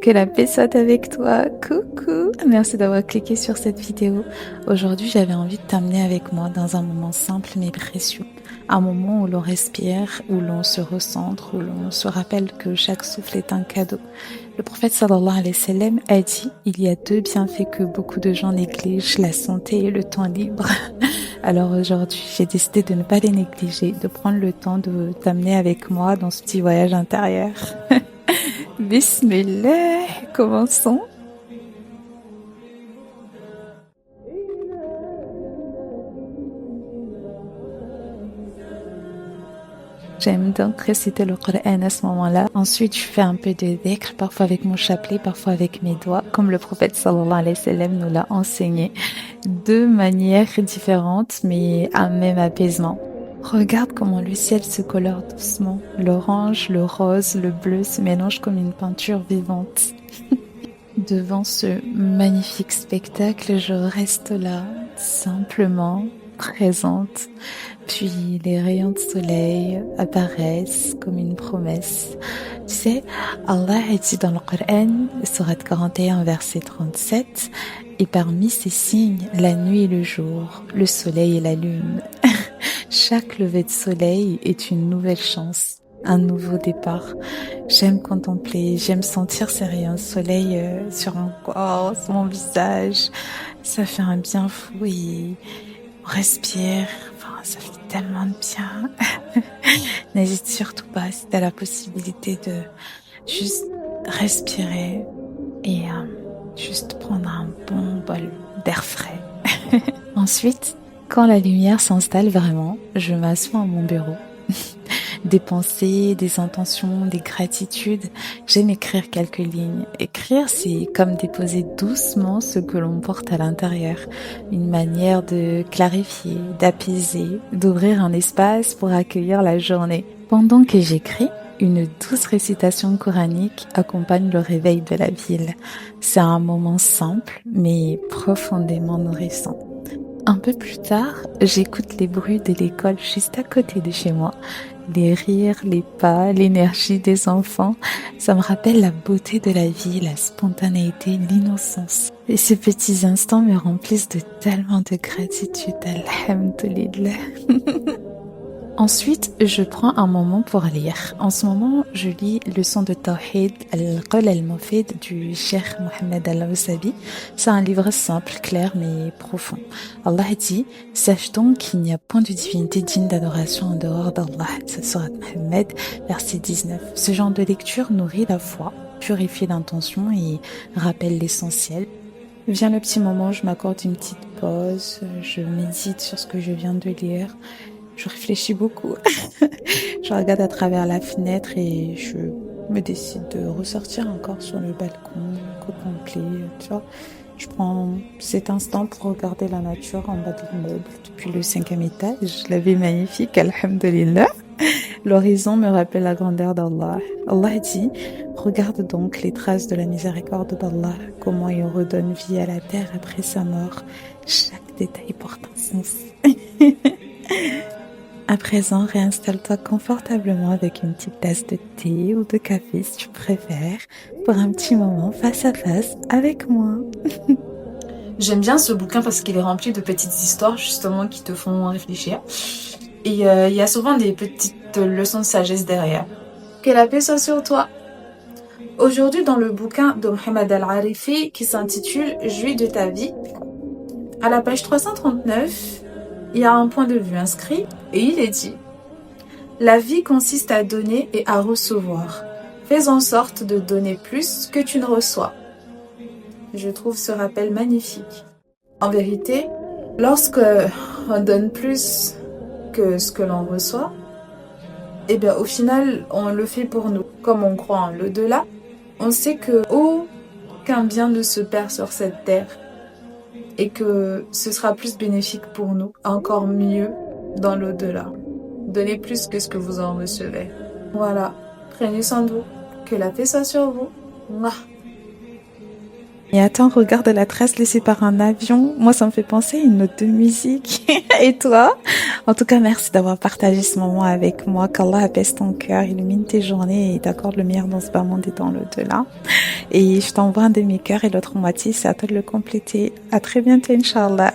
Que la paix soit avec toi. Coucou. Merci d'avoir cliqué sur cette vidéo. Aujourd'hui, j'avais envie de t'amener avec moi dans un moment simple mais précieux. Un moment où l'on respire, où l'on se recentre, où l'on se rappelle que chaque souffle est un cadeau. Le prophète sallallahu alayhi wa sallam a dit, il y a deux bienfaits que beaucoup de gens négligent, la santé et le temps libre. Alors aujourd'hui, j'ai décidé de ne pas les négliger, de prendre le temps de t'amener avec moi dans ce petit voyage intérieur. Bismillah, commençons. J'aime donc réciter le Coran à ce moment-là. Ensuite, je fais un peu de dhikr, parfois avec mon chapelet, parfois avec mes doigts, comme le prophète sallallahu alayhi wa sallam nous l'a enseigné. De manières différentes, mais un même apaisement. Regarde comment le ciel se colore doucement. L'orange, le rose, le bleu se mélangent comme une peinture vivante. Devant ce magnifique spectacle, je reste là, simplement présente. Puis les rayons de soleil apparaissent comme une promesse. Tu sais, Allah a dit dans le Coran, sourate 41, verset 37, et parmi ces signes, la nuit et le jour, le soleil et la lune. Chaque lever de soleil est une nouvelle chance, un nouveau départ. J'aime contempler, j'aime sentir ces rayons de soleil sur mon corps, sur mon visage. Ça fait un bien fou et on respire. Enfin, ça fait tellement de bien. N'hésite surtout pas si tu as la possibilité de juste respirer et juste prendre un bon bol d'air frais. Ensuite, quand la lumière s'installe vraiment, je m'assois à mon bureau. Des pensées, des intentions, des gratitudes. J'aime écrire quelques lignes. Écrire, c'est comme déposer doucement ce que l'on porte à l'intérieur. Une manière de clarifier, d'apaiser, d'ouvrir un espace pour accueillir la journée. Pendant que j'écris, une douce récitation coranique accompagne le réveil de la ville. C'est un moment simple, mais profondément nourrissant. Un peu plus tard, j'écoute les bruits de l'école juste à côté de chez moi. Les rires, les pas, l'énergie des enfants. Ça me rappelle la beauté de la vie, la spontanéité, l'innocence. Et ces petits instants me remplissent de tellement de gratitude. Alhamdulillah. Ensuite, je prends un moment pour lire. En ce moment, je lis Leçon de Tawhid al-Qawl al-Mufid du Cheikh Mohammed al-Wasabi. C'est un livre simple, clair, mais profond. Allah dit, sache donc qu'il n'y a point de divinité digne d'adoration en dehors d'Allah. C'est sourate Mohammed, verset 19. Ce genre de lecture nourrit la foi, purifie l'intention et rappelle l'essentiel. Vient le petit moment où je m'accorde une petite pause, je médite sur ce que je viens de lire. Je réfléchis beaucoup. Je regarde à travers la fenêtre et je me décide de ressortir encore sur le balcon, contempler, tu vois. Je prends cet instant pour regarder la nature en bas de l'immeuble depuis le 5e étage. La vie magnifique, alhamdulillah. L'horizon me rappelle la grandeur d'Allah. Allah dit, regarde donc les traces de la miséricorde d'Allah, comment il redonne vie à la terre après sa mort. Chaque détail porte un sens. À présent, réinstalle-toi confortablement avec une petite tasse de thé ou de café si tu préfères, pour un petit moment face à face avec moi. J'aime bien ce bouquin parce qu'il est rempli de petites histoires justement qui te font réfléchir. Et il y a souvent des petites leçons de sagesse derrière. Que la paix soit sur toi. Aujourd'hui, dans le bouquin de Mohammed Al-Arifi qui s'intitule Jouis de ta vie, à la page 339, il y a un point de vue inscrit et il est dit: la vie consiste à donner et à recevoir. Fais en sorte de donner plus que tu ne reçois. Je trouve ce rappel magnifique. En vérité, lorsque on donne plus que ce que l'on reçoit, eh bien au final, on le fait pour nous. Comme on croit en l'au-delà, on sait que aucun bien ne se perd sur cette terre et que ce sera plus bénéfique pour nous, encore mieux dans l'au-delà. Donnez plus que ce que vous en recevez. Voilà, prenez soin de vous. Que la paix soit sur vous. Mouah. Et attends, regarde la trace laissée par un avion. Moi, ça me fait penser à une note de musique. Et toi? En tout cas, merci d'avoir partagé ce moment avec moi. Qu'Allah apaise ton cœur, illumine tes journées et t'accorde le meilleur dans ce bas monde et dans l'au-delà. Et je t'envoie un demi-cœur et l'autre moitié, c'est à toi de le compléter. À très bientôt, Inch'Allah.